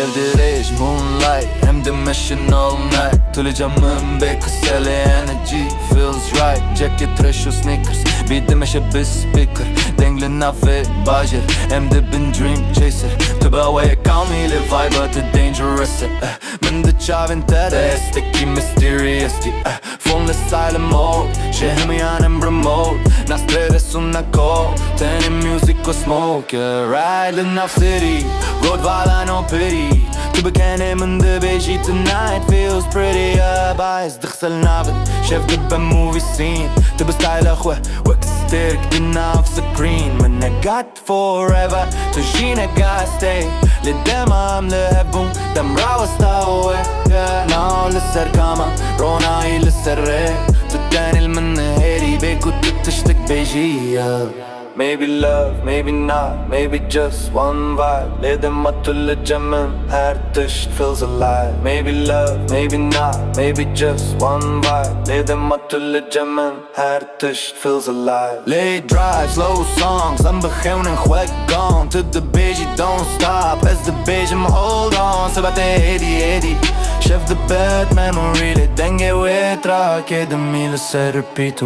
Sevdireş moonlight hem de mission all night Tuli camın bekıseli energy feels right Jacket, trash och sneakers Bidde med bis speaker Denglen av fit budget hem de bin dream chaser Typ awayek call me live vibe but the dangerous Men de chavin tere sticky mysterious Phone silent mode Shehmi yanem remote Nastres una call Teni music or smoke Riding off city Road while I no pity Typ kan hem de beji tonight Feels pretty Bias دخسل نابد شاف دبا movie scene Typ style اخوة وكستيرك دنا off screen من I got forever تجينا got stay للدمام لهبون دم راوة staway ناو للسرقامة روناي للسرق تداني المنة هيري بيكو تتشتك بيجي Maybe love, maybe not, maybe just one vibe Ledim atul camın her dış feels alive Maybe love, maybe not, maybe just one vibe Ledim atul camın her dış feels alive Late drive, slow songs, I'm behind and quick gone To the beach, don't stop, as the beach, hold on Sabat 80-80, chef the bad memory Le denge we tra, kedem ile se repeat